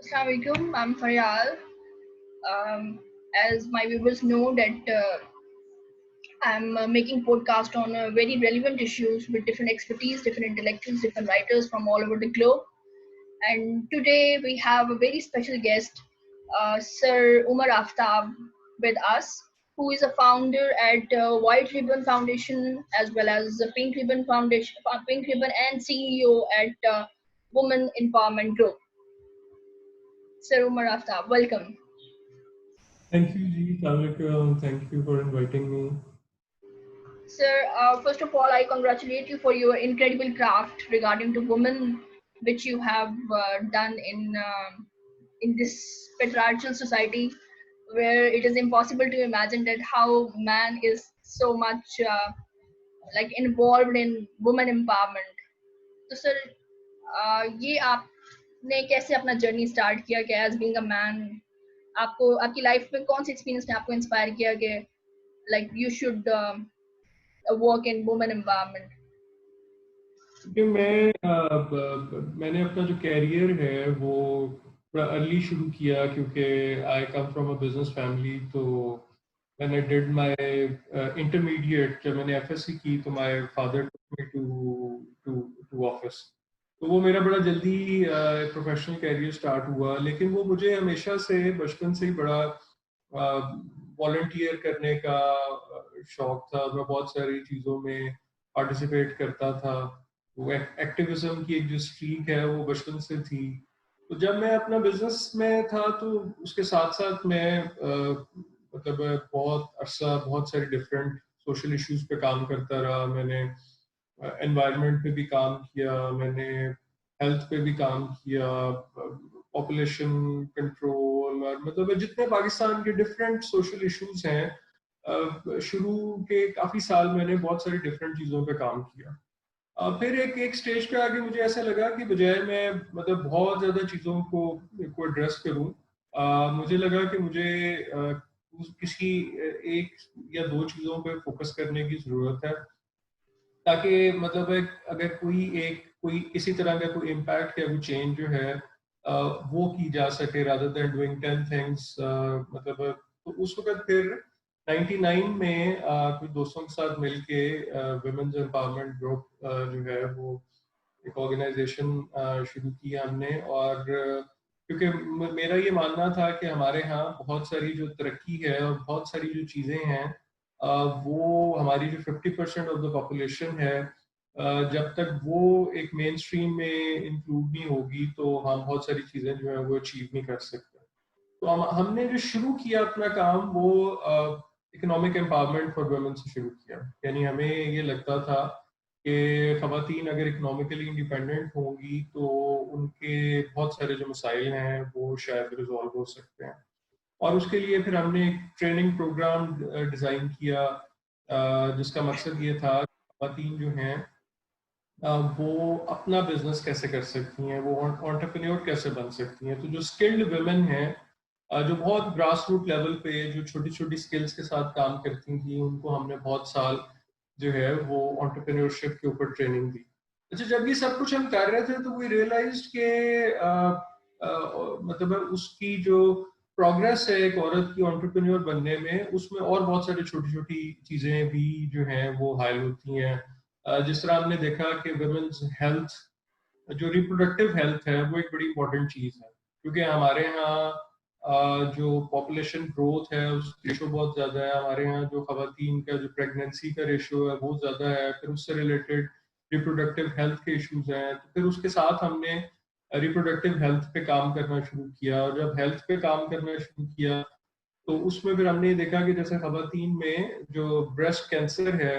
Assalamualaikum, I'm Faryal. As my viewers know that I'm making podcast on very relevant issues with different expertise, different intellectuals, different writers from all over the globe. And today we have a very special guest, Sir Umar Aftab, with us, who is a founder at White Ribbon Foundation as well as the Pink Ribbon Foundation, Pink Ribbon, and CEO at Women Empowerment Group. Sir Umar Aftab, welcome. Thank you, Ji. Assalamualaikum. Thank you for inviting me. Sir, first of all, I congratulate you for your incredible craft regarding to women, which you have done in this patriarchal society, where it is impossible to imagine that how man is so much like involved in women empowerment. तो sir ये आपने कैसे अपना journey start किया क्या as being a man आपको आपकी life में कौन से एक्सपीरियंस ने आपको इंस्पायर किया कि like you should work in women empowerment? क्योंकि मैंने अपना जो कैरियर है वो थोड़ा अर्ली शुरू किया क्योंकि I come from a business family. तो when I did my intermediate, जब मैंने एफएससी की तो my father took me to to office. तो वो मेरा बड़ा जल्दी प्रोफेशनल कैरियर स्टार्ट हुआ, लेकिन वो मुझे हमेशा से बचपन से ही बड़ा वॉलंटियर करने का शौक था। मैं बहुत सारी चीज़ों में पार्टिसिपेट करता था। वो एक्टिविज्म की एक जो स्ट्रीक है वो बचपन से थी। तो जब मैं अपना बिजनेस में था तो उसके साथ साथ मैं मतलब बहुत अरसा बहुत सारे डिफरेंट सोशल इश्यूज पे काम करता रहा। मैंने एनवायरनमेंट पे भी काम किया, मैंने हेल्थ पे भी काम किया, पॉपुलेशन कंट्रोल, और मतलब जितने पाकिस्तान के डिफरेंट सोशल इश्यूज हैं, शुरू के काफ़ी साल मैंने बहुत सारी डिफरेंट चीज़ों पे काम किया। फिर एक एक स्टेज पे आके मुझे ऐसा लगा कि बजाय मैं मतलब बहुत ज़्यादा चीज़ों को एड्रेस करूं, मुझे लगा कि मुझे किसी एक या दो चीज़ों पे फोकस करने की ज़रूरत है, ताकि मतलब अगर कोई किसी तरह का कोई इम्पैक्ट या कोई चेंज जो है वो की जा सके, रादर देन डूइंग 10 थिंग्स। मतलब तो उस वक्त फिर 99 में कुछ दोस्तों के साथ मिलके वुमेन्स एम्पावरमेंट ग्रुप जो है वो एक ऑर्गेनाइजेशन शुरू किया हमने। और क्योंकि मेरा ये मानना था कि हमारे यहाँ बहुत सारी जो तरक्की है और बहुत सारी जो चीज़ें हैं, वो हमारी जो 50% ऑफ द पॉपुलेशन है, जब तक वो एक मेन स्ट्रीम में इंक्लूड नहीं होगी तो हम बहुत सारी चीज़ें जो है वो अचीव नहीं कर सकते। तो हमने जो शुरू किया अपना काम वो इकोनॉमिक एम्पावरमेंट फॉर वुमेन से शुरू किया। यानी हमें ये लगता था कि खवातीन अगर इकोनॉमिकली इंडिपेंडेंट होंगी तो उनके बहुत सारे जो मसाइल हैं वो शायद रिजॉल्व हो सकते हैं। और उसके लिए फिर हमने एक ट्रेनिंग प्रोग्राम डिज़ाइन किया, जिसका मकसद ये था कि खवातीन जो हैं वो अपना बिजनेस कैसे कर सकती हैं, वो एंटरप्रेन्योर कैसे बन सकती हैं। तो जो स्किल्ड वुमेन हैं, जो बहुत ग्रास रूट लेवल पे जो छोटी छोटी स्किल्स के साथ काम करती थी, उनको हमने बहुत साल जो है वो एंटरप्रेन्योरशिप के ऊपर ट्रेनिंग दी। अच्छा, जब ये सब कुछ हम कर रहे थे तो वी रियलाइज्ड के मतलब उसकी जो प्रोग्रेस है एक औरत की एंटरप्रेन्योर बनने में, उसमें और बहुत सारी छोटी छोटी चीज़ें भी जो हैं वो हायल होती हैं। जिस तरह हमने देखा कि वुमेन्स हेल्थ, जो रिप्रोडक्टिव हेल्थ है वो एक बड़ी इंपॉर्टेंट चीज़ है, क्योंकि हमारे यहाँ जो पॉपुलेशन ग्रोथ है उसका रेशो बहुत ज़्यादा है। हमारे यहाँ जो खवातीन का जो प्रेगनेंसी का रेशो है वो ज़्यादा है, फिर उससे रिलेटेड रिप्रोडक्टिव हेल्थ के इश्यूज हैं। तो फिर उसके साथ हमने रिप्रोडक्टिव हेल्थ पे काम करना शुरू किया, और जब हेल्थ पे काम करना शुरू किया तो उसमें फिर हमने ये देखा कि जैसे खवातीन में जो ब्रेस्ट कैंसर है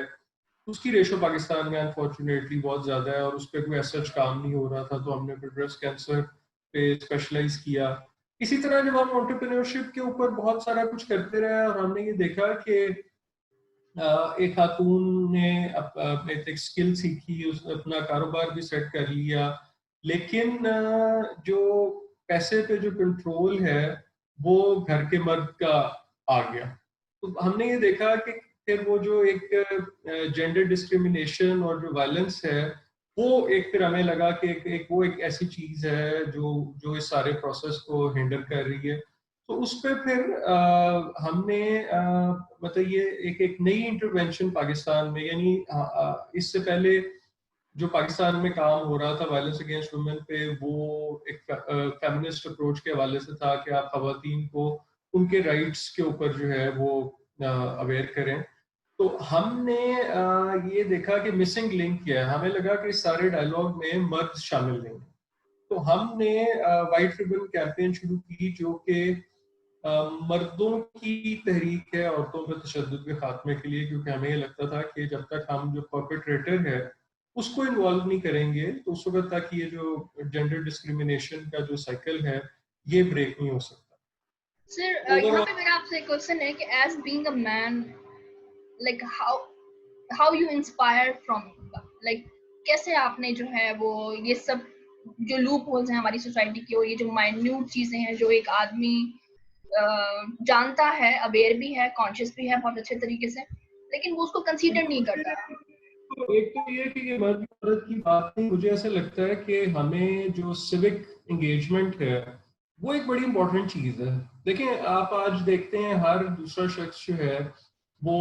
उसकी रेशो पाकिस्तान में अनफॉर्चुनेटली बहुत ज़्यादा है, और उस पर कोई सच काम नहीं हो रहा था। तो हमने फिर ब्रेस्ट कैंसर पे स्पेशलाइज किया। इसी तरह जब हम एंटरप्रेन्योरशिप के ऊपर बहुत सारा कुछ करते रहे, और हमने ये देखा कि एक खातून ने एक स्किल सीखी, उसने अपना कारोबार भी सेट कर लिया, लेकिन जो पैसे पे जो कंट्रोल है वो घर के मर्द का आ गया। तो हमने ये देखा कि फिर वो जो एक जेंडर डिस्क्रिमिनेशन और जो वायलेंस है वो एक फिर हमें लगा कि वो एक ऐसी चीज है जो जो इस सारे प्रोसेस को हैंडल कर रही है। तो उस पे फिर हमने मतलब ये एक नई इंटरवेंशन पाकिस्तान में, यानी इससे पहले जो पाकिस्तान में काम हो रहा था वायलेंस अगेंस्ट वुमेन पे, वो एक फेमिनिस्ट अप्रोच के हवाले से था कि आप खवातीन को उनके राइट्स के ऊपर जो है वो अवेयर करें। तो हमने ये देखा कि मिसिंग लिंक क्या है। हमें लगा कि इस सारे डायलॉग में मर्द शामिल नहीं है। तो हमने वाइट रिबन कैंपेन शुरू की, जो कि मर्दों की तहरीक है औरतों पर तशद्दुद के खात्मे के लिए, क्योंकि हमें ये लगता था कि जब तक हम जो परपेट्रेटर है उसको इन्वॉल्व नहीं करेंगे तो उस वक्त तक ये जो जेंडर डिस्क्रिमिनेशन का जो साइकिल है ये ब्रेक नहीं हो सकता। सर यहाँ पे मेरा आपसे एक क्वेश्चन है कि as being a man, like how you inspire from, like कैसे आपने जो है वो ये सब जो लूप होल्स हैं हमारी सोसाइटी की, और ये जो माइन्यूट चीजें हैं जो एक आदमी जानता है, अवेयर भी है, कॉन्शियस भी है बहुत अच्छे तरीके से, लेकिन वो उसको कंसीडर नहीं करता। तो एक तो ये कि ये मर्द औरत की बात नहीं, मुझे ऐसा लगता है कि हमें जो सिविक एंगेजमेंट है वो एक बड़ी इंपॉर्टेंट चीज है। देखिए, आप आज देखते हैं हर दूसरा शख्स जो है वो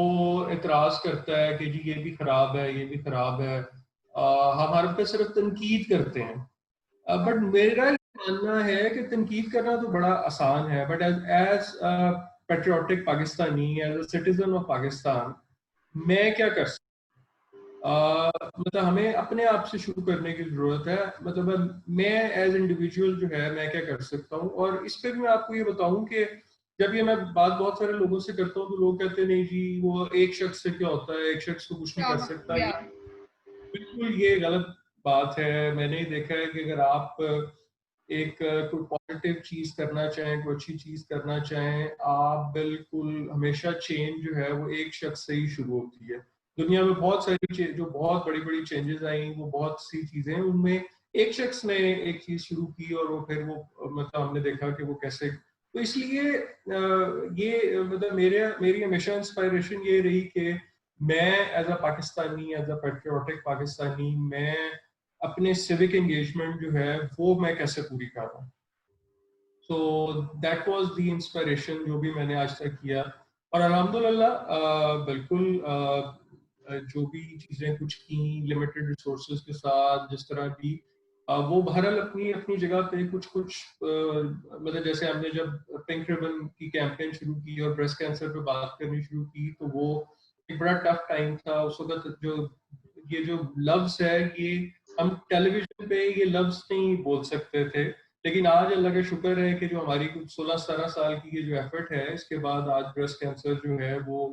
एतराज करता है कि जी ये भी खराब है, ये भी खराब है। हम हर पे सिर्फ तनकीद करते हैं। बट मेरा ये मानना है कि तनकीद करना तो बड़ा आसान है, but as as patriotic Pakistani, as a citizen of Pakistan, मैं क्या कर सकता। मतलब हमें अपने आप से शुरू करने की जरूरत है। मतलब मैं एज इंडिविजुअल जो है मैं क्या कर सकता हूँ। और इस पे भी मैं आपको ये बताऊं कि जब ये मैं बात बहुत सारे लोगों से करता हूँ तो लोग कहते हैं नहीं जी वो एक शख्स से क्या होता है, एक शख्स तो कुछ नहीं कर सकता। या ये बिल्कुल ये गलत बात है। मैंने ही देखा है कि अगर आप एक कोई पॉजिटिव चीज करना चाहें, कोई अच्छी चीज करना चाहें, आप बिल्कुल हमेशा चेंज जो है वो एक शख्स से ही शुरू होती है। दुनिया में बहुत सारी जो बहुत बड़ी बड़ी चेंजेस आई वो बहुत सी चीजें हैं, उनमें एक शख्स ने एक चीज शुरू की और वो फिर वो मतलब हमने देखा कि वो कैसे। तो इसलिए ये मतलब मेरी हमेशा इंस्पायरेशन ये रही कि मैं as a Pakistani, as a patriotic Pakistani, मैं अपने सिविक एंगेजमेंट जो है वो मैं कैसे पूरी कर रहा हूँ। So that was the inspiration जो भी मैंने आज तक किया। और अल्हम्दुलिल्लाह बिल्कुल जो भी चीज़ें कुछ की लिमिटेड रिसोर्सेज के साथ जिस तरह भी वो बहरहाल अपनी अपनी जगह पे कुछ कुछ मतलब जैसे हमने जब पिंक रिबन की कैंपेन शुरू की और ब्रेस्ट कैंसर पे बात करनी शुरू की तो वो एक बड़ा टफ टाइम था उस वक्त। जो ये जो लफ्ज है ये हम टेलीविजन पे ये लफ्ज नहीं बोल सकते थे, लेकिन आज अल्लाह का शुक्र है कि जो हमारी कुछ 16-17 साल की ये जो एफर्ट है इसके बाद आज ब्रेस्ट कैंसर जो है वो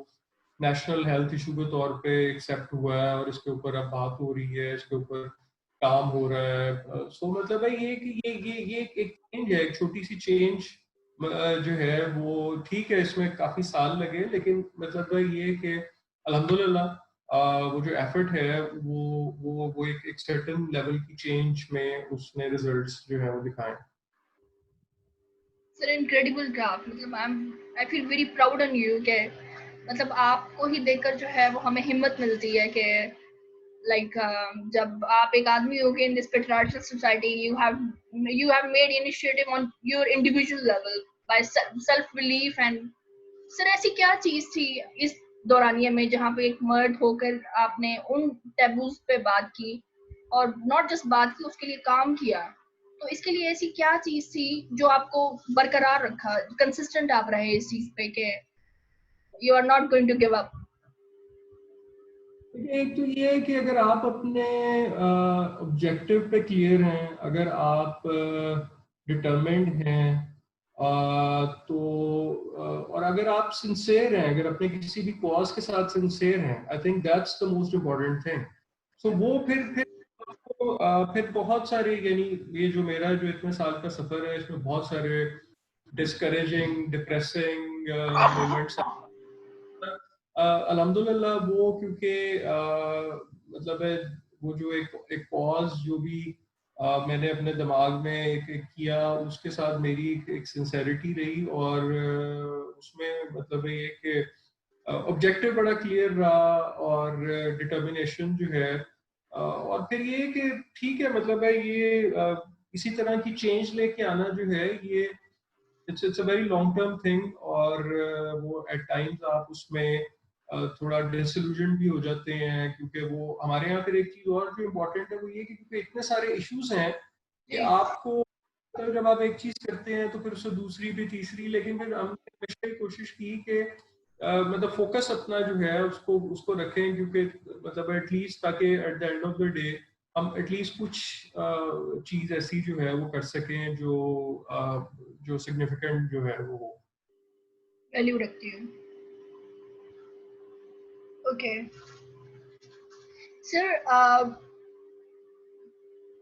नेशनल हेल्थ इशू के तौर पे एक्सेप्ट हुआ है और इसके ऊपर अब बात हो रही है, इसके ऊपर काम हो रहा है। सो मतलब है ये कि ये एक चेंज है, एक छोटी सी चेंज जो है वो ठीक है, इसमें काफी साल लगे, लेकिन मतलब है ये कि अल्हम्दुलिल्लाह वो जो एफर्ट है वो एक सर्टेन लेवल की चेंज में उसने रिजल्ट्स जो है वो दिखाए। सर इनक्रेडिबल क्राफ्ट, मतलब I feel very proud on you के मतलब आपको ही देखकर जो है वो हमें हिम्मत मिलती है कि लाइक जब आप एक आदमी हो के in this patriarchal society, you have made initiative on your individual level by self belief. And sir ऐसी क्या चीज थी इस दौरानिया में जहाँ पे एक मर्द होकर आपने उन टैबूज पे बात की, और नॉट जस्ट बात की, उसके लिए काम किया? तो इसके लिए ऐसी क्या चीज थी जो आपको बरकरार रखा, कंसिस्टेंट आप रहे इस चीज पे कि you are not going to give up? एक तो ये है कि अगर आप अपने ऑब्जेक्टिव पे क्लियर हैं, अगर आप डिटरमिन्ड हैं, तो और अगर आप सिंसेयर हैं, अगर अपने किसी भी कॉज के साथ सिंसेयर हैं, I think that's the most important thing. So वो फिर बहुत सारे, यानी ये जो मेरा जो इतने साल का सफर है इसमें बहुत सारे डिस्करेजिंग डिप्रेसिंग मोमेंट्स। अल्हम्दुलिल्लाह वो क्योंकि मतलब है वो जो एक पॉज जो भी मैंने अपने दिमाग में एक किया उसके साथ मेरी एक सिंसेरिटी रही और उसमें मतलब है ये कि ऑब्जेक्टिव बड़ा क्लियर रहा और डिटर्मिनेशन जो है और फिर ये कि ठीक है, मतलब है ये इसी तरह की चेंज लेके आना जो है ये it's a very long term thing, और वो एट टाइम्स आप उसमें थोड़ा डिसइल्यूजन भी हो जाते हैं, क्योंकि वो हमारे यहाँ फिर एक चीज और जो इम्पोर्टेंट है वो ये कि क्योंकि इतने सारे इश्यूज हैं कि जी आपको, तो जब आप एक चीज करते हैं तो फिर उससे दूसरी भी तीसरी, लेकिन फिर हमने हमेशा ही कोशिश की कि मतलब फोकस अपना जो है उसको उसको रखें, क्योंकि मतलब एटलीस्ट ताकि at the end of the day हम एटलीस्ट कुछ चीज ऐसी जो है वो कर सकें जो जो सिग्निफिकेंट जो है वो हो। वैल्यू रखती हूँ। ओके सर,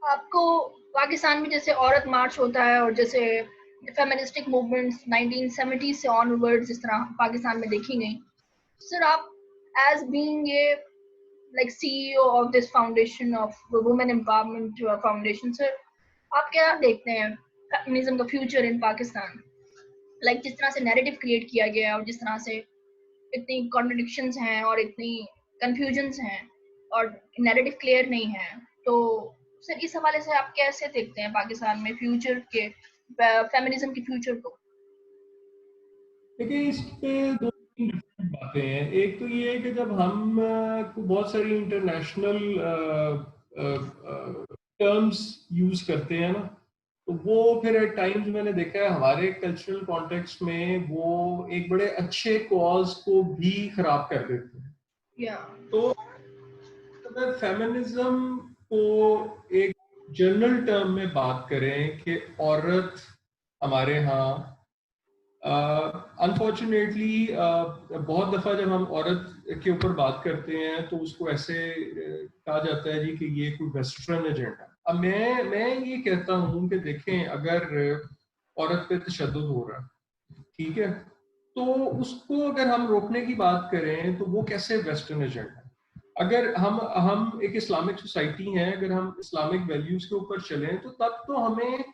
आपको पाकिस्तान में जैसे औरत मार्च होता है और जैसे फेमिनिस्टिक मूवमेंट्स 1970 से ऑनवर्ड्स इस तरह पाकिस्तान में देखी गई, सर आप as being a like CEO of this foundation of women empowerment foundation, sir आप क्या देखते हैं फेमिनिज्म का फ्यूचर इन पाकिस्तान? लाइक जिस तरह से नैरेटिव क्रिएट किया गया है और जिस तरह से इतनी कॉन्ट्रडिक्शंस हैं और इतनी कंफ्यूजन्स हैं और नैरेटिव क्लियर नहीं है, तो सर इस हवाले से आप कैसे देखते हैं पाकिस्तान में फ्यूचर के फेमिनिज्म के फ्यूचर को? देखिए, इस पे दो तीन डिफरेंट बातें हैं। एक तो ये है कि जब हम को बहुत सारी इंटरनेशनल टर्म्स यूज करते हैं ना, तो वो फिर एट टाइम्स मैंने देखा है हमारे कल्चरल कॉन्टेक्स्ट में वो एक बड़े अच्छे कॉज को भी खराब कर देते हैं। या तो अगर फेमिनिज्म को एक जनरल टर्म में बात करें कि औरत हमारे यहाँ, अनफॉर्चुनेटली बहुत दफा जब हम औरत के ऊपर बात करते हैं तो उसको ऐसे कहा जाता है जी कि ये कोई वेस्टर्न एजेंडा। अब मैं ये कहता हूँ कि देखें, अगर औरत पे तशद्दुद हो रहा है, ठीक है, तो उसको अगर हम रोकने की बात करें तो वो कैसे वेस्टर्न एजेंडा है? अगर हम एक इस्लामिक सोसाइटी हैं, अगर हम इस्लामिक वैल्यूज के ऊपर चलें तो तब तो हमें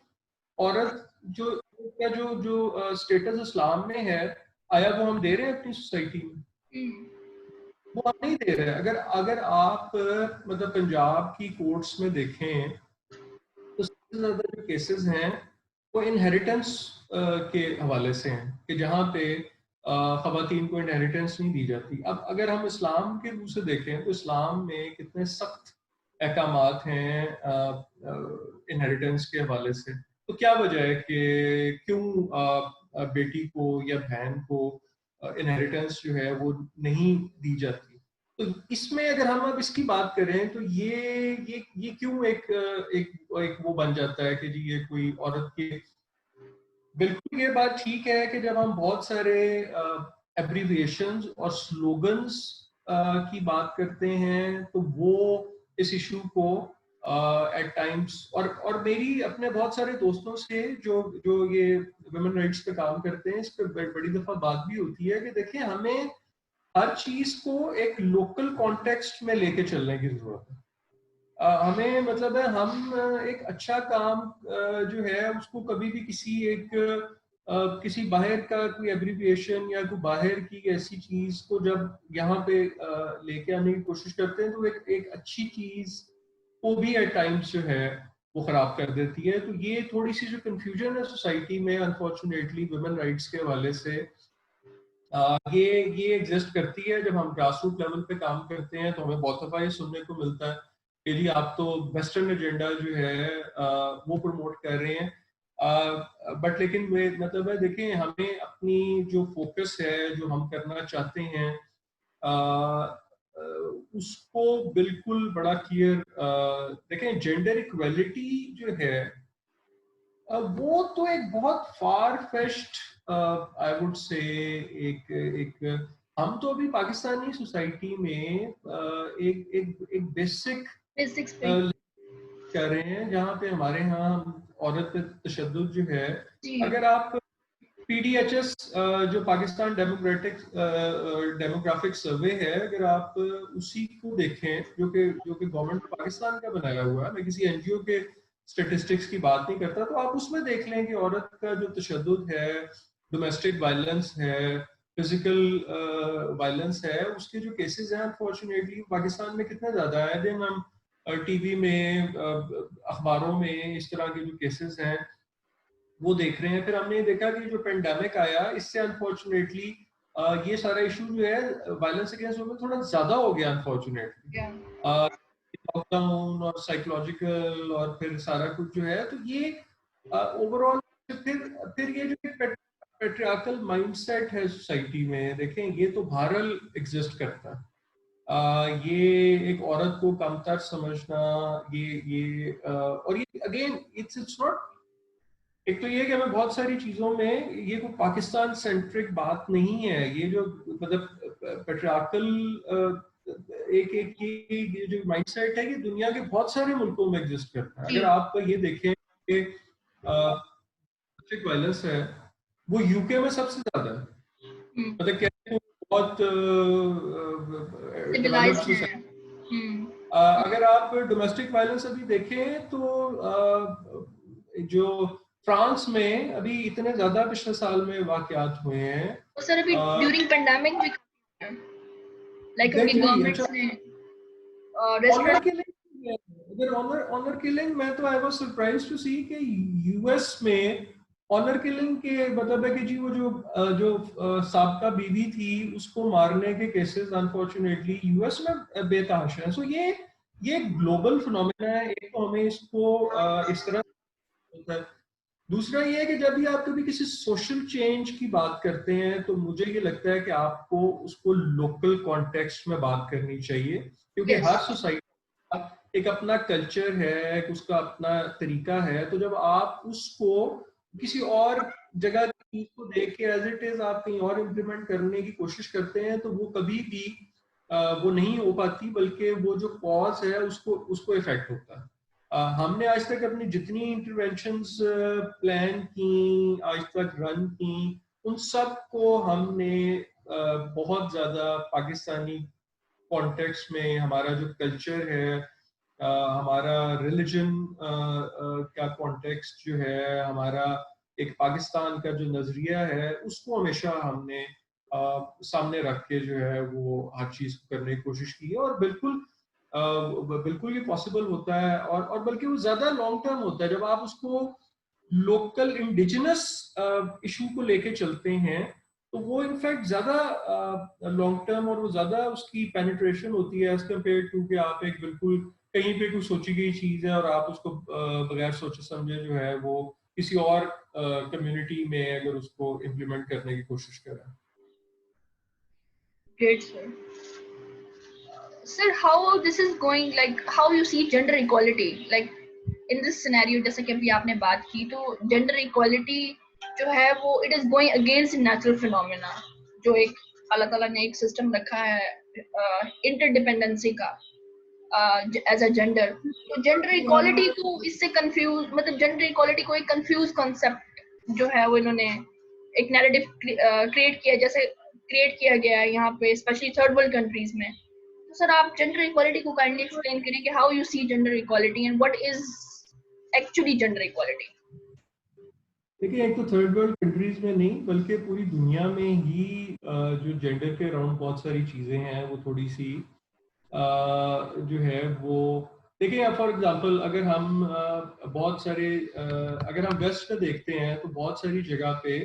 औरत जो का जो स्टेटस इस्लाम में है, आया वो हम दे रहे हैं अपनी सोसाइटी में? वो हम नहीं दे रहे हैं। अगर अगर आप मतलब पंजाब की कोर्ट्स में देखें तो सबसे ज्यादा जो केसेस हैं वो इनहेरिटेंस के हवाले से हैं, कि जहाँ पे खवातीन को इनहेरिटेंस नहीं दी जाती। अब अगर हम इस्लाम के रूप से देखें तो इस्लाम में कितने सख्त अहकामात हैं इनहेरिटेंस के हवाले से। तो क्या वजह है कि क्यों बेटी को या बहन को इनहेरिटेंस जो है वो नहीं दी जाती? तो इसमें अगर हम अब इसकी बात करें तो ये क्यों एक वो बन जाता है कि जी ये कोई औरत की। बिल्कुल ये बात ठीक है कि जब हम बहुत सारे एब्रीविएशंस और स्लोगन्स की बात करते हैं तो वो इस इशू को एट टाइम्स, और मेरी अपने बहुत सारे दोस्तों से जो जो ये वुमेन राइट्स पे काम करते हैं, इस पे बड़ी दफा बात भी होती है कि देखिए, हमें हर चीज को एक लोकल कॉन्टेक्स्ट में लेके चलने की जरूरत है। हमें मतलब है हम एक अच्छा काम जो है उसको कभी भी किसी एक किसी बाहर का कोई एब्रिविएशन या कोई बाहर की ऐसी चीज को जब यहाँ पे लेके आने की कोशिश करते हैं तो एक अच्छी चीज को भी एट टाइम्स जो है वो खराब कर देती है। तो ये थोड़ी सी जो कंफ्यूजन है सोसाइटी में, अनफॉर्चुनेटली वुमेन राइट्स के हवाले से ये एग्जिस्ट करती है। जब हम ग्रास रूट लेवल पे काम करते हैं तो हमें बहुत दफा ये सुनने को मिलता है कि जी आप तो वेस्टर्न एजेंडा जो है वो प्रमोट कर रहे हैं। बट लेकिन वे मतलब है, देखें, हमें अपनी जो फोकस है, जो हम करना चाहते हैं, आ, उसको बिल्कुल बड़ा क्लियर देखें। जेंडर इक्वलिटी जो है वो तो एक बहुत फार फेस्ट, आई वुड से, एक एक हम तो अभी पाकिस्तानी सोसाइटी में एक एक एक बेसिक बेसिक्स पे कर रहे हैं जहाँ पे हमारे यहाँ औरत पे तशद्दुद जो है। जी अगर आप पीडीएचएस जो पाकिस्तान डेमोग्राफिक सर्वे है, अगर आप उसी को देखें जो कि गवर्नमेंट ऑफ पाकिस्तान का बनाया हुआ है, मैं किसी एनजीओ के स्टेटिस्टिक्स की बात नहीं करता, तो आप उसमें देख लें कि औरत का जो तशद्दुद है, डोमेस्टिक वायलेंस है, फिजिकल वायलेंस है, उसके जो केसेस हैं अनफॉर्चुनेटली पाकिस्तान में कितने ज्यादा है। देन हम टीवी में, अखबारों में इस तरह के जो केसेस हैं वो देख रहे हैं। फिर हमने ये देखा कि जो पेंडेमिक आया इससे अनफॉर्चुनेटली ये सारा इशू जो है वायलेंस अगेंस्ट वुमेन थोड़ा ज्यादा हो गया अनफॉर्चुनेटली। Yeah. लॉकडाउन और साइकोलॉजिकल और फिर सारा कुछ जो है, तो ये ओवरऑल फिर ये जो पेट्रियार्कल माइंडसेट है सोसाइटी में, देखें ये तो बहरहाल एग्जिस्ट करता है। ये एक औरत को कमतर समझना, और ये अगेन इट्स नॉट, एक तो ये कि हमें बहुत सारी चीजों में ये कोई पाकिस्तान सेंट्रिक बात नहीं है, ये जो मतलब पेट्रियार्कल एक एक ये जो माइंडसेट है, ये दुनिया के बहुत सारे मुल्कों में एग्जिस्ट करता है। अगर आप ये देखें कि डोमेस्टिक वायलेंस है वो यूके में सबसे ज्यादा है, मतलब कहते हैं बहुत डेवलप्ड सोसाइटी। अगर आप डोमेस्टिक वायलेंस अभी देखें तो जो फ्रांस में अभी इतने ज्यादा पिछले साल में वाकयात हुए हैं, तो सर अभी ड्यूरिंग पेंडेमिक भी लाइक उनकी गवर्नमेंट्स ने ऑनर किलिंग, अगर ऑनर किलिंग, मैं तो आई वाज सरप्राइज्ड टू सी कि यूएस में ऑनर किलिंग के मतलब है कि जी वो जो साबका बीवी थी उसको मारने के केसेस अनफॉर्चुनेटली यूएस में बेतहाशा है। सो ये ग्लोबल फिनोमेना है। एक तो हमें इसको इस तरह होता है। दूसरा ये है कि जब भी आप कभी किसी सोशल चेंज की बात करते हैं तो मुझे ये लगता है कि आपको उसको लोकल कॉन्टेक्स्ट में बात करनी चाहिए, क्योंकि हर सोसाइटी का एक अपना कल्चर है, उसका अपना तरीका है। तो जब आप उसको किसी और जगह की चीज को देख के एज इट इज आप कहीं और इम्प्लीमेंट करने की कोशिश करते हैं तो वो कभी भी वो नहीं हो पाती, बल्कि वो जो कॉज है उसको इफेक्ट होता है। हमने आज तक अपनी जितनी इंटरवेंशंस प्लान की, आज तक रन की, उन सब को हमने बहुत ज्यादा पाकिस्तानी कॉन्टेक्स्ट में, हमारा जो कल्चर है, हमारा रिलीजन का कॉन्टेक्स्ट जो है, हमारा एक पाकिस्तान का जो नजरिया है, उसको हमेशा हमने सामने रख के जो है वो हर चीज को करने की कोशिश की है। और बिल्कुल ये पॉसिबल होता है, और बल्कि वो ज्यादा लॉन्ग टर्म होता है जब आप उसको लोकल इंडिजिनस इशू को लेके चलते हैं, तो वो इनफैक्ट ज्यादा लॉन्ग टर्म और वो ज्यादा उसकी पेनिट्रेशन होती है एज कम्पेयर टू कि आप एक बिल्कुल कहीं पे कोई सोची गई चीज है और आप उसको बगैर सोचे समझे जो है वो किसी और कम्युनिटी में अगर उसको इम्प्लीमेंट करने की कोशिश करें। Great, sir. Sir, how this is going, like how you see gender equality, like in this scenario, जैसे कि अभी आपने बात की, तो gender equality जो है वो it is going against natural phenomena, जो एक अल्लाह ताला ने एक सिस्टम रखा है interdependency का एज अ जेंडर। तो जेंडर इक्वालिटी को इससे कंफ्यूज, मतलब जेंडर इक्वालिटी को एक कंफ्यूज कॉन्सेप्ट जो है वो इन्होंने एक नैरेटिव क्रिएट किया, जैसे क्रिएट किया गया है यहाँ पे स्पेशली थर्ड वर्ल्ड कंट्रीज में। तो सर आप जेंडर इक्वालिटी को काइंडली एक्सप्लेन करें कि how you see gender equality and what is actually gender equality. देखिए, एक तो थर्ड वर्ल्ड कंट्रीज में नहीं बल्कि पूरी दुनिया में ही जो जेंडर के अराउंड बहुत सारी चीजें हैं वो थोड़ी सी जो है वो, देखिए फॉर एग्जांपल अगर हम बहुत सारे अगर हम वेस्ट में देखते हैं तो बहुत सारी जगह पे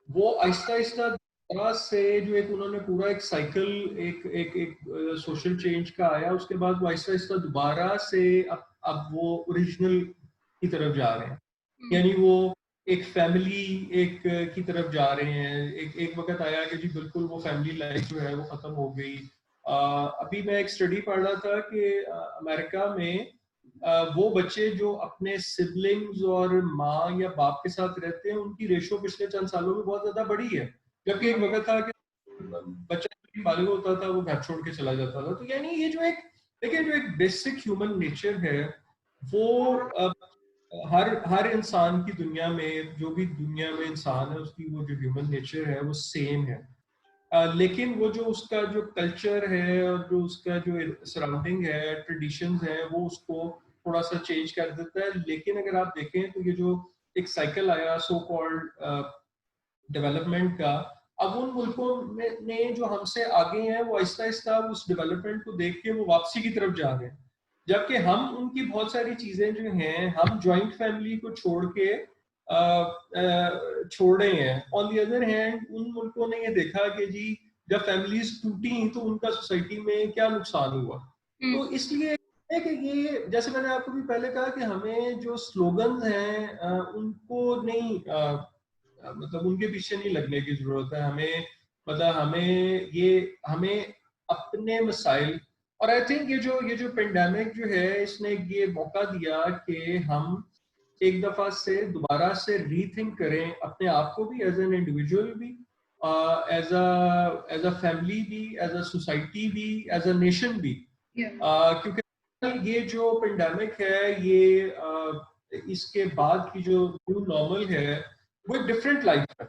वो आहिस्ता आहिस्ता तरह से जो एक उन्होंने पूरा एक साइकिल एक एक एक सोशल चेंज का आया, उसके बाद वो आहिस्ता आहिस्ता दोबारा से अब वो ओरिजिनल की तरफ जा रहे हैं। यानी वो एक फैमिली एक की तरफ जा रहे हैं। एक वक्त आया कि जी बिल्कुल वो फैमिली लाइफ जो है वो खत्म हो गई। अभी मैं एक स्टडी पढ़ रहा था कि अमेरिका में वो बच्चे जो अपने सिबलिंग्स और माँ या बाप के साथ रहते हैं उनकी रेशो पिछले चंद सालों में बहुत ज्यादा बढ़ी है, जबकि एक वक्त था कि बच्चा बालिग होता था वो घर छोड़ के चला जाता था। तो यानी ये जो एक देखिए जो एक बेसिक ह्यूमन नेचर है वो हर इंसान की दुनिया में, जो भी दुनिया में इंसान है उसकी वो जो ह्यूमन नेचर है वो सेम है। लेकिन वो जो उसका जो कल्चर है और जो उसका जो सराउंडिंग है, ट्रेडिशंस है, वो उसको थोड़ा सा चेंज कर देता है। लेकिन अगर आप देखें तो ये जो एक साइकिल आया सो कॉल्ड डेवलपमेंट का, अब उन मुल्कों में जो हमसे आगे हैं वो आहिस्ता आहिस्ता उस डेवलपमेंट को देख के वो वापसी की तरफ जा रहे हैं। जबकि हम उनकी बहुत सारी चीजें जो हैं हम जॉइंट फैमिली को छोड़ के छोड़ रहे हैं। ऑन दी अदर हैंड उन मुल्कों ने ये देखा कि जी जब फैमिलीज टूटी तो उनका सोसाइटी में क्या नुकसान हुआ। तो इसलिए है कि ये जैसे मैंने आपको भी पहले कहा कि हमें जो स्लोगन हैं उनको नहीं मतलब उनके पीछे नहीं लगने की जरूरत है। हमें मतलब हमें अपने मसाइल, और आई थिंक ये जो पेंडेमिक जो है इसने ये मौका दिया कि हम एक दफा से दोबारा से रीथिंक करें अपने आप को भी, एज एन इंडिविजुअल भी, एज अ फैमिली भी, एज अ सोसाइटी भी, एज अ नेशन भी। क्योंकि ये जो पेंडेमिक है ये इसके बाद की जो न्यू नॉर्मल है वो एक डिफरेंट लाइफ है।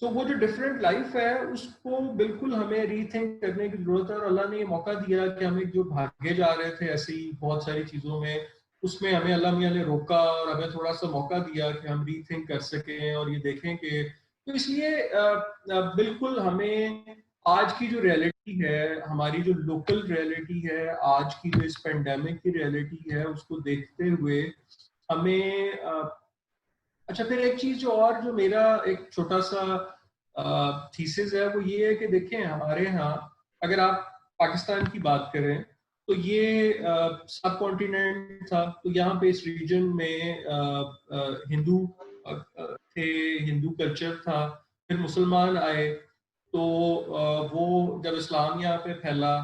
तो वो जो डिफरेंट लाइफ है उसको बिल्कुल हमें रीथिंक करने की जरूरत है। और अल्लाह ने ये मौका दिया कि हम एक जो भागे जा रहे थे ऐसी बहुत सारी चीजों में, उसमें हमें अल्लाह मियां ने रोका और हमें थोड़ा सा मौका दिया कि हम रीथिंक कर सकें और ये देखें कि तो इसलिए बिल्कुल हमें आज की जो रियलिटी है, हमारी जो लोकल रियलिटी है, आज की जो इस पेंडेमिक की रियलिटी है, उसको देखते हुए हमें अच्छा फिर एक चीज जो मेरा एक छोटा सा थीसिस है वो ये है कि देखें हमारे यहाँ अगर आप पाकिस्तान की बात करें तो ये सब कॉन्टिनेंट था। तो यहाँ पे इस रीजन में हिंदू थे, हिंदू कल्चर था, फिर मुसलमान आए, तो वो जब इस्लाम यहाँ पे फैला,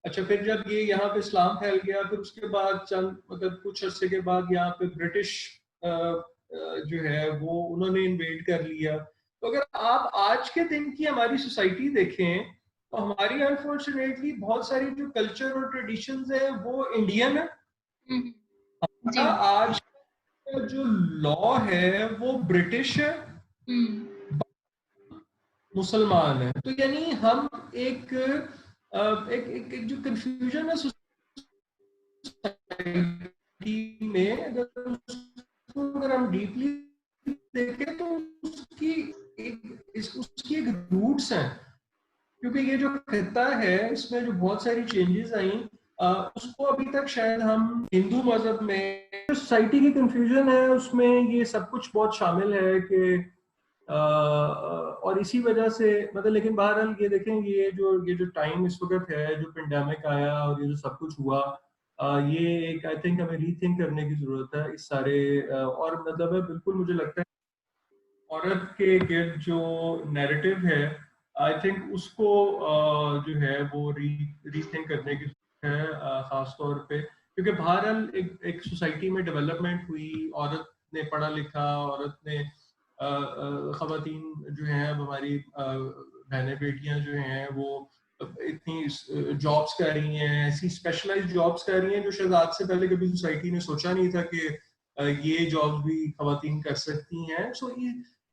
अच्छा फिर जब ये यहाँ पे इस्लाम फैल गया फिर उसके बाद चंद मतलब कुछ अरसे के बाद यहाँ पे ब्रिटिश जो है वो उन्होंने इन्वेड कर लिया। तो अगर आप आज के दिन की हमारी सोसाइटी देखें तो हमारी अनफॉर्चुनेटली बहुत सारी जो कल्चर और ट्रेडिशंस है वो इंडियन है। जी। आज का जो लॉ है वो ब्रिटिश है, मुसलमान है। तो यानी हम एक एक जो कंफ्यूजन है सोसाइटी में, अगर हम डीपली देखें तो उसकी एक रूट्स हैं। क्योंकि ये जो खिता है इसमें जो बहुत सारी चेंजेस आई उसको अभी तक शायद हम हिंदू मजहब में सोसाइटी की कंफ्यूजन है उसमें ये सब कुछ बहुत शामिल है कि और इसी वजह से मतलब लेकिन बहरहाल ये देखें ये जो टाइम इस वक्त है, जो पेंडेमिक आया और ये जो सब कुछ हुआ, ये एक आई थिंक हमें रीथिंक करने की जरूरत है इस सारे और मतलब है बिल्कुल मुझे लगता है औरत के गिर्द जो नैरेटिव है आई थिंक उसको जो है वो रीथिंक करने की जरूरत है खास तौर पे। क्योंकि बहरहाल एक सोसाइटी में डेवलपमेंट हुई, औरत ने पढ़ा लिखा, औरत ने खवातीन जो हैं अब हमारी बहनें बेटियां जो हैं वो इतनी जॉब्स कर रही हैं, ऐसी स्पेशलाइज्ड जॉब्स कर रही हैं जो शायद आज से पहले कभी सोसाइटी ने सोचा नहीं था कि ये जॉब्स भी खवातीन कर सकती हैं। सो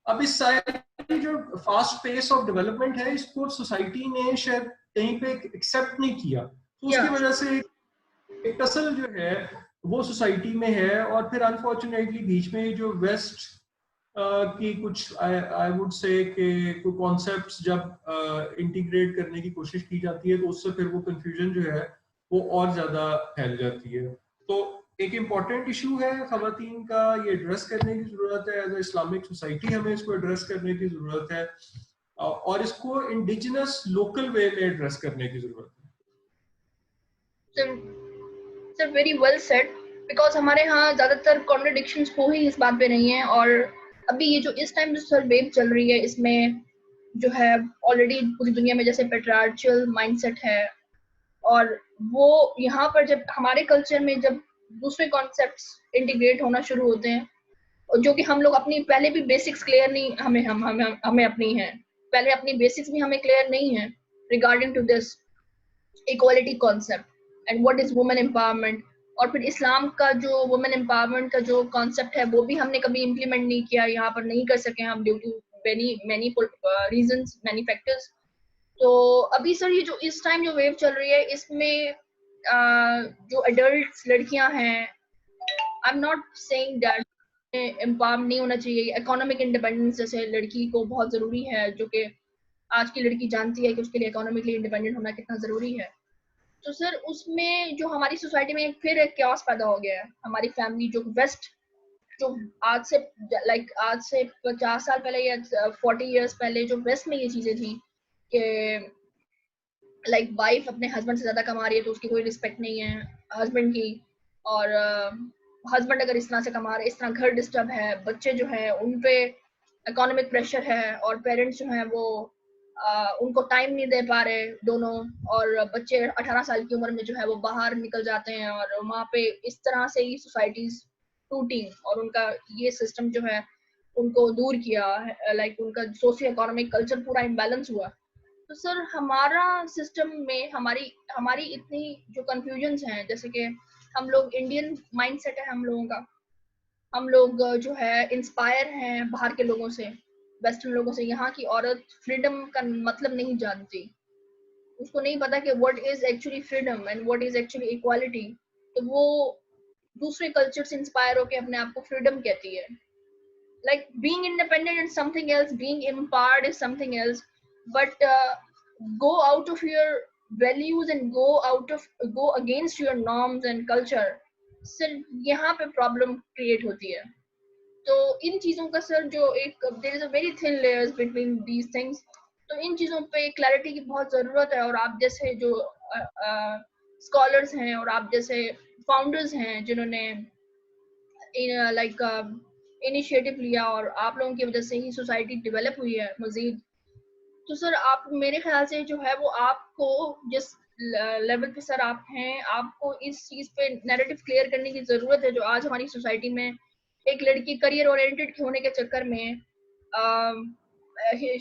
अब इस सारी जो फास्ट पेस ऑफ डेवलपमेंट है इसको सोसाइटी ने शायद कहीं पे एक्सेप्ट नहीं किया, तो उसकी वजह से एक टसल जो है वो सोसाइटी में है। और फिर अनफॉर्चुनेटली बीच में जो वेस्ट की कुछ आई वुड से कि कोई कॉन्सेप्ट्स जब इंटीग्रेट करने की कोशिश की जाती है तो उससे फिर वो कंफ्यूजन जो है वो और ज्यादा फैल जाती है। तो एक इम्पॉर्टेंट इशू है खवातीन का, ये एड्रेस करने की जरूरत है। एज ए इस्लामिक सोसाइटी हमें इसको एड्रेस करने की जरूरत है और इसको इंडिजिनस लोकल वे में एड्रेस करने की जरूरत है। Sir very well said, because हमारे यहाँ ज्यादातर कॉन्ट्रडिक्शंस हो ही इस बात पे नहीं है। और अभी ये जो इस टाइम जो सर वेव चल रही है इसमें जो है ऑलरेडी पूरी दुनिया में जैसे पेट्रियार्चल माइंडसेट है, और वो यहाँ पर जब हमारे कल्चर में जब दूसरे कॉन्सेप्ट्स इंटीग्रेट होना शुरू होते हैं, जो कि हम लोग अपनी पहले भी बेसिक्स क्लियर नहीं हमें अपनी है, पहले अपनी बेसिक्स भी हमें क्लियर नहीं है regarding to this equality concept and what is women empowerment. और फिर इस्लाम का जो वुमेन एम्पावरमेंट का जो कॉन्सेप्ट है वो भी हमने कभी इम्प्लीमेंट नहीं किया, यहाँ पर नहीं कर सके हम due to many reasons, many factors. तो अभी सर ये जो इस टाइम जो वेव चल रही है इसमें जो अडल्ट लड़कियां हैं, I am not saying that empower नहीं होना चाहिए। इकोनॉमिक इंडिपेंडेंस जैसे लड़की को बहुत जरूरी है, जो कि आज की लड़की जानती है कि उसके लिए इकोनॉमिकली इंडिपेंडेंट होना कितना जरूरी है। तो सर उसमें जो हमारी सोसाइटी में फिर एक chaos पैदा हो गया है। हमारी फैमिली जो वेस्ट, जो आज से आज से 50 साल पहले या 40 इयर्स पहले जो वेस्ट में ये चीजें थी कि वाइफ अपने हस्बैंड से ज्यादा कमा रही है तो उसकी कोई रिस्पेक्ट नहीं है हस्बैंड की, और हस्बैंड अगर इस तरह से कमा रहे, इस तरह घर डिस्टर्ब है, बच्चे जो है उन पे इकोनॉमिक प्रेशर है, और पेरेंट्स जो हैं वो उनको टाइम नहीं दे पा रहे दोनों, और बच्चे 18 साल की उम्र में जो है वो बाहर निकल जाते हैं, और वहाँ पे इस तरह से ही सोसाइटीज टूटी और उनका ये सिस्टम जो है उनको दूर किया, उनका सोशियो इकोनॉमिक कल्चर पूरा इम्बैलेंस हुआ। तो सर हमारा सिस्टम में हमारी हमारी इतनी जो कंफ्यूजन्स हैं, जैसे कि हम लोग इंडियन माइंडसेट है हम लोगों का, हम लोग जो है इंस्पायर हैं बाहर के लोगों से, वेस्टर्न लोगों से। यहाँ की औरत फ्रीडम का मतलब नहीं जानती, उसको नहीं पता कि what is actually freedom and what is actually equality. तो वो दूसरे कल्चर से इंस्पायर होकर अपने आप को फ्रीडम कहती है। Being independent is something else, being empowered is something else, but go out of your values and go against your norms and culture, सिर्फ यहाँ पे प्रॉब्लम क्रिएट होती है। तो इन चीजों का सर जो एक there is a very thin layers between these things, तो इन चीजों पे क्लैरिटी की बहुत जरूरत है। और आप जैसे जो स्कॉलर्स हैं और आप जैसे फाउंडर्स हैं जिन्होंने इनिशिएटिव लिया और आप लोगों की वजह से ही सोसाइटी डेवलप हुई है मजीद, तो सर आप मेरे ख्याल से जो है वो आपको जिस लेवल पे सर आप हैं, आपको इस चीज पे नैरेटिव क्लियर करने की जरूरत है, जो आज हमारी सोसाइटी में एक लड़की करियर ओरिएंटेड होने के चक्कर में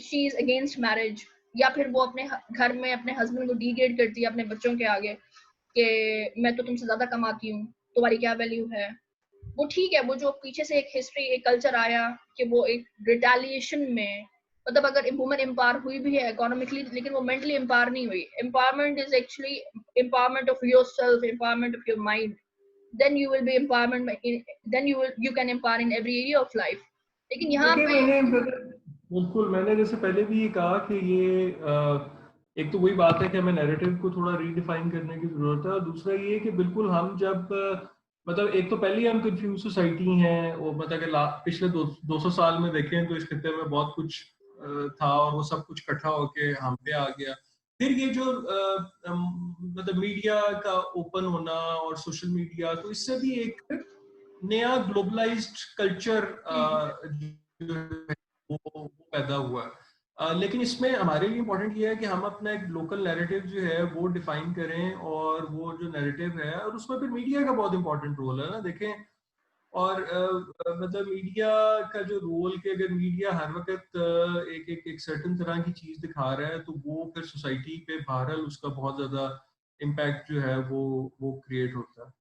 शी इज अगेंस्ट मैरिज, या फिर वो अपने घर में अपने हस्बैंड को डिग्रेड करती है अपने बच्चों के आगे कि मैं तो तुमसे ज्यादा कमाती हूँ, तुम्हारी क्या वैल्यू है। वो ठीक है, वो जो पीछे से एक हिस्ट्री एक कल्चर आया कि वो एक रिटेलिएशन में, मतलब अगर वुमेन एम्पावर हुई भी है इकोनॉमिकली लेकिन वो मेंटली एम्पावर नहीं हुई। Empowerment is actually empowerment of your self, empowerment of your mind, then you will be empowerment, then you can empower in every area of life. लेकिन यहाँ देखिए पे बिल्कुल मैंने जैसे पहले भी ये कहा कि ये एक तो वही बात है कि हमें नैरेटिव को थोड़ा रीडिफाइन करने की जरूरत है, और दूसरा ये कि बिल्कुल हम जब मतलब एक तो पहले ही हम कंफ्यूज सोसाइटी हैं, और मतलब कि पिछले 200 साल में देखें तो इस खत्ते में बहुत कुछ था और वो सब कुछ इकट्ठा होके हम पे आ गया। फिर ये जो मतलब मीडिया का ओपन होना और सोशल मीडिया, तो इससे भी एक नया ग्लोबलाइज्ड कल्चर वो पैदा हुआ है। लेकिन इसमें हमारे लिए इम्पोर्टेंट ये है कि हम अपना एक लोकल नैरेटिव जो है वो डिफाइन करें, और वो जो नैरेटिव है और उसमें फिर मीडिया का बहुत इंपॉर्टेंट रोल है ना, देखें। और मतलब मीडिया का जो रोल, कि अगर मीडिया हर वक्त एक सर्टेन तरह की चीज दिखा रहा है तो वो फिर सोसाइटी पे बहरहाल उसका बहुत ज्यादा इम्पैक्ट जो है वो क्रिएट होता है।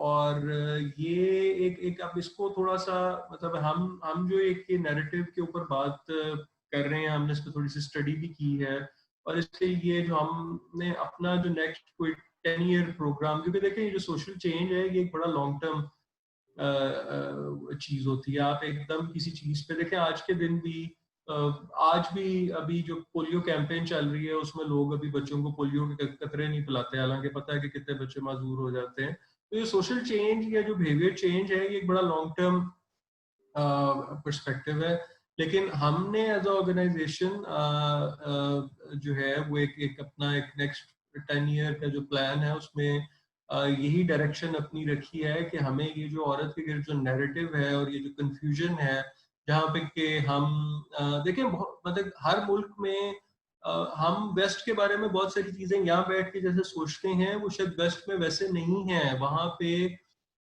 और ये एक एक अब इसको थोड़ा सा मतलब हम जो एक ये नैरेटिव के ऊपर बात कर रहे हैं, हमने इस पर थोड़ी सी स्टडी भी की है, और इसके लिए जो हमने अपना जो नेक्स्ट कोई 10 ईयर प्रोग्राम, क्योंकि देखें ये जो सोशल चेंज है ये एक बड़ा लॉन्ग टर्म चीज होती है। आप एकदम किसी चीज पे देखें, आज के दिन भी आज भी अभी जो पोलियो कैंपेन चल रही है उसमें लोग अभी बच्चों को पोलियो के कतरे नहीं पिलाते, हालांकि पता है कि कितने बच्चे माजूर हो जाते हैं। तो ये सोशल चेंज या जो बिहेवियर चेंज है ये एक बड़ा लॉन्ग टर्म पर्सपेक्टिव है। लेकिन हमने एज अ ऑर्गेनाइजेशन जो है वो एक अपना एक नेक्स्ट 10 ईयर का जो प्लान है उसमें यही डायरेक्शन अपनी रखी है कि हमें ये जो औरत के गिर्द जो नैरेटिव है और ये जो कंफ्यूजन है, जहाँ पे कि हम देखें मतलब हर मुल्क में हम वेस्ट के बारे में बहुत सारी चीजें यहाँ बैठ के जैसे सोचते हैं वो शायद वेस्ट में वैसे नहीं है। वहाँ पे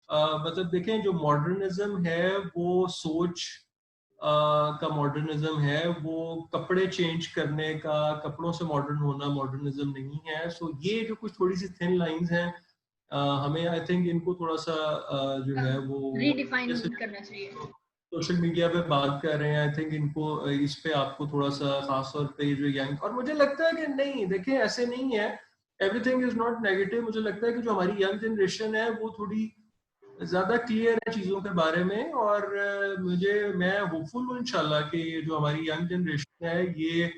मतलब देखें जो मॉडर्निज्म है वो सोच का मॉडर्निज्म है, वो कपड़े चेंज करने का, कपड़ों से मॉडर्न होना मॉडर्निज्म नहीं है। सो ये जो कुछ थोड़ी सी थिन लाइंस हैं, हमें आई थिंक इनको थोड़ा सा जो है वो रीडिफाइन जैसे करना चाहिए। सोशल मीडिया पे बात कर रहे हैं, आई थिंक इनको इस पे आपको थोड़ा सा खास तौर पे जो यंग, और मुझे लगता है कि नहीं देखें ऐसे नहीं है, एवरीथिंग इज नॉट नेगेटिव। मुझे लगता है कि जो हमारी यंग जनरेशन है वो थोड़ी ज्यादा क्लियर है चीजों के बारे में, और मैं होपफुल हूँ इंशाल्लाह कि जो हमारी यंग जनरेशन है ये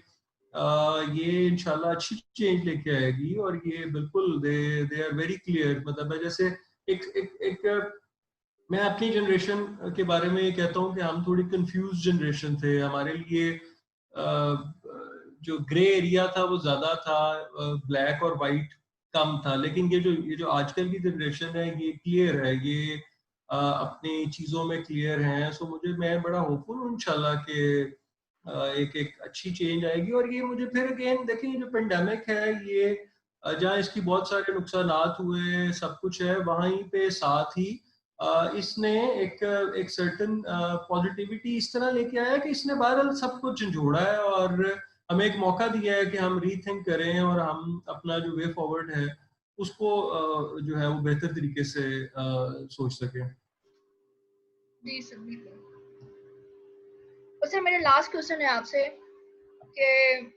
ये इंशाल्लाह अच्छी चेंज लेके आएगी, और ये बिल्कुल दे आर वेरी क्लियर। मतलब है जैसे एक एक एक मैं अपनी जनरेशन के बारे में ये कहता हूँ कि हम थोड़ी कंफ्यूज जनरेशन थे। हमारे लिए जो ग्रे एरिया था वो ज्यादा था, ब्लैक और वाइट कम था। लेकिन ये जो आजकल की जनरेशन है ये क्लियर है, ये अपनी चीजों में क्लियर है। सो मैं बड़ा होपफुल हूँ इंशाल्लाह कि एक एक अच्छी चेंज आएगी। और ये मुझे फिर अगेन देखिए, ये जो पेंडेमिक है ये जहाँ इसकी बहुत सारे नुकसानात हुए, सब कुछ है, वहीं पे साथ ही इसने एक सर्टन पॉजिटिविटी इस तरह लेके आया कि इसने बहरहाल सब कुछ झंझोड़ा है और हमें एक मौका दिया है कि हम रीथिंक करें और हम अपना जो वे फॉरवर्ड है उसको जो है वो बेहतर तरीके से सोच सकें। जी सर, बिल्कुल। और सर मेरा लास्ट क्वेश्चन है आपसे कि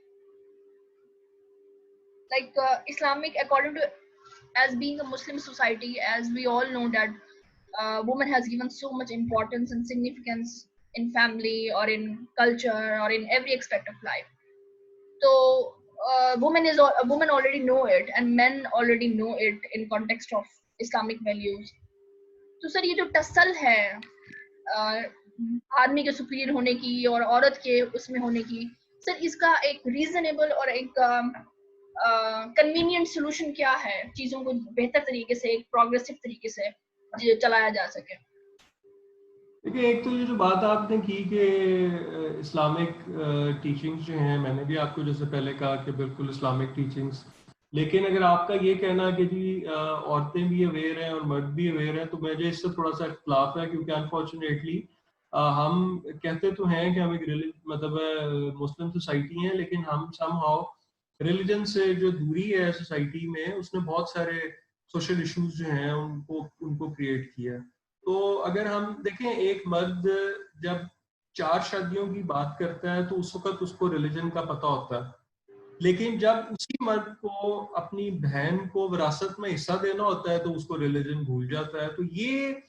like Islamic, according to, as being a Muslim society, as we all know that woman has given so much importance and significance in family or in culture or in every aspect of life. So women already know it and men already know it in context of Islamic values. तो sir ये जो tussle है आदमी के superior होने की और औरत के उसमें होने की, सर इसका एक रीजनेबल और एक कन्वीनियंट सोल्यूशन क्या है, चीजों को बेहतर तरीके से एक प्रोग्रेसिव तरीके से चलाया जा सके? देखिए, एक तो ये जो बात आपने की कि इस्लामिक टीचिंग्स जो हैं, मैंने भी आपको जैसे पहले कहा कि बिल्कुल इस्लामिक टीचिंग्स, लेकिन अगर आपका ये कहना कि जी औरतें भी अवेयर हैं और मर्द भी अवेयर हैं, तो मुझे इससे थोड़ा सा इख्तलाफ है। क्योंकि अनफॉर्चुनेटली हम कहते तो हैं कि हम एक मतलब मुस्लिम सोसाइटी है, लेकिन हम समहाउ रिलीजन से जो दूरी है सोसाइटी में, उसने बहुत सारे सोशल इश्यूज जो हैं उनको उनको क्रिएट किया है। तो अगर हम देखें, एक मर्द जब 4 शादियों की बात करता है तो उस वक्त उसको रिलीजन का पता होता है, लेकिन जब उसी मर्द को अपनी बहन को विरासत में हिस्सा देना होता है तो उसको रिलीजन भूल जाता है। तो ये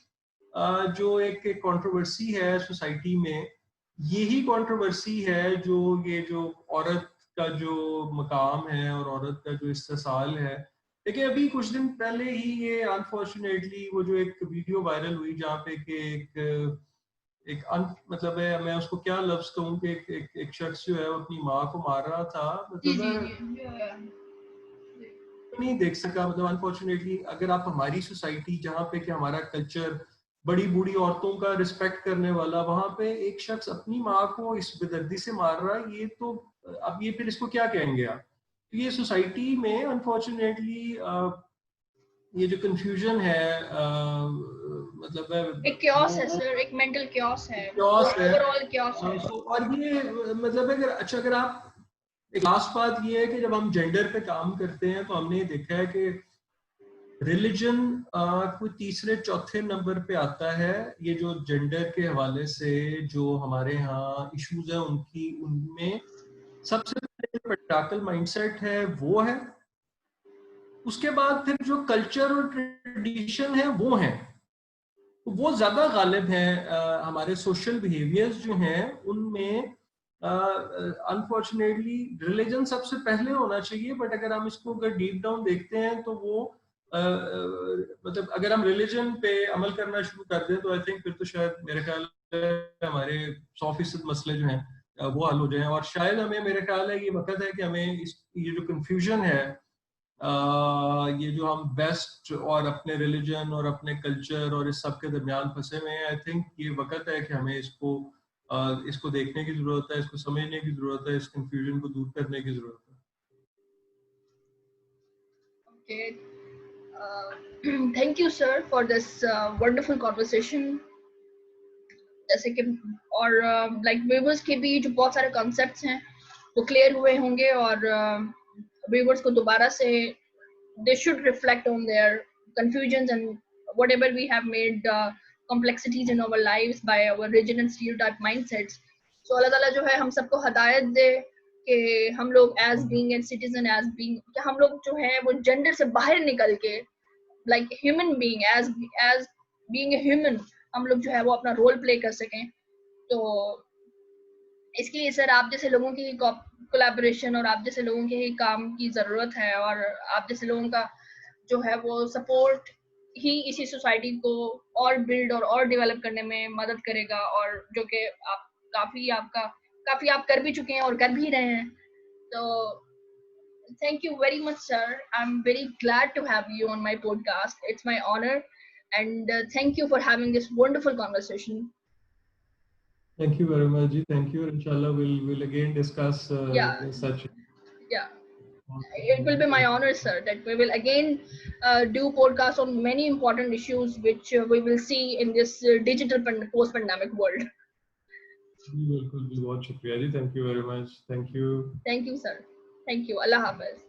जो एक कंट्रोवर्सी है सोसाइटी में, यही कंट्रोवर्सी है जो ये जो औरत का जो मकाम है और औरत का जो इस्तेसाल है। देखिए, अभी कुछ दिन पहले ही ये अनफॉर्चुनेटली वो जो एक वीडियो वायरल हुई जहाँ पे कि मतलब है, मैं उसको क्या लफ्ज कहूँ कि एक शख्स जो है वो अपनी माँ को मार रहा था। जी मतलब जी है, जी नहीं देख सका। मतलब अनफॉर्चुनेटली अगर आप हमारी सोसाइटी जहाँ पे कि हमारा कल्चर बड़ी बूढ़ी औरतों का रिस्पेक्ट करने वाला, वहां पे एक शख्स अपनी माँ को इस बेदर्दी से मार रहा है, ये तो अब ये फिर इसको क्या कहेंगे आप? तो ये सोसाइटी में अनफॉर्चुनेटली ये जो कंफ्यूजन है मतलब है एक क्योस है वो सर, एक मेंटल क्योस है, chaos है। ओवरऑल क्योस है। और ये मतलब है, अगर आप एक लास्ट बात ये है कि जब हम जेंडर पे काम करते हैं तो हमने ये देखा है कि रिलीजन कोई तीसरे चौथे नंबर पे आता है। ये जो जेंडर के हवाले से जो हमारे यहाँ इश्यूज हैं उनकी उनमें सबसे पहले जो पेट्रियार्कल माइंडसेट है वो है। उसके बाद फिर जो कल्चर और ट्रेडिशन है वो है, वो ज्यादा गालिब है हमारे सोशल बिहेवियर्स जो हैं उनमें। अनफॉर्चुनेटली रिलीजन सबसे पहले होना चाहिए, बट अगर हम इसको अगर डीप डाउन देखते हैं तो वो मतलब अगर हम रिलीजन पे अमल करना शुरू कर दें तो आई थिंक फिर तो शायद मेरे ख्याल है हमारे 100% मसले जो हैं वो हल हो जाएं। और शायद हमें, मेरे ख्याल है ये वक्त है कि हमें ये जो कंफ्यूजन है, ये जो हम वेस्ट और अपने रिलीजन और अपने कल्चर और इस सब के दरमियान फंसे हुए हैं, आई थिंक ये वक्त है कि हमें इसको देखने की जरूरत है, इसको समझने की जरूरत है, इस कंफ्यूजन को दूर करने की जरूरत है। Okay, thank you sir for this wonderful conversation. जैसे कि और लाइक व्यूवर्स के भी जो बहुत सारे कॉन्सेप्ट्स हैं वो क्लियर हुए होंगे, और व्यूवर्स को दोबारा से they should reflect on their confusions and whatever we have made complexities in our lives by our rigid and stereotype mindsets. So Allah Taala जो है हम सबको हदायत दे कि हम लोग as being a citizen, as being कि हम लोग जो है वो जेंडर से बाहर निकल के like human being, as being a human, हम लोग जो है वो अपना रोल प्ले कर सकें। तो इसके लिए सर आप जैसे लोगों की कोलैबोरेशन और आप जैसे लोगों के ही काम की ज़रूरत है, और आप जैसे लोगों का जो है वो सपोर्ट ही इसी सोसाइटी को और बिल्ड और डेवलप करने में मदद करेगा, और जो कि आप काफ़ी आप कर भी चुके हैं और कर भी रहे हैं. तो thank you very much, sir. I'm very glad to have you on my podcast. It's my honor. And thank you for having this wonderful conversation. Thank you very much, ji. Thank you. Inshallah, we'll again discuss Yeah, such. yeah. It will be my honor, sir, that we will again do podcasts on many important issues which we will see in this digital post-pandemic world. बिल्कुल, बहुत शुक्रिया जी. Thank you very much. Thank you. Thank you, sir. Thank you. Allah Hafiz.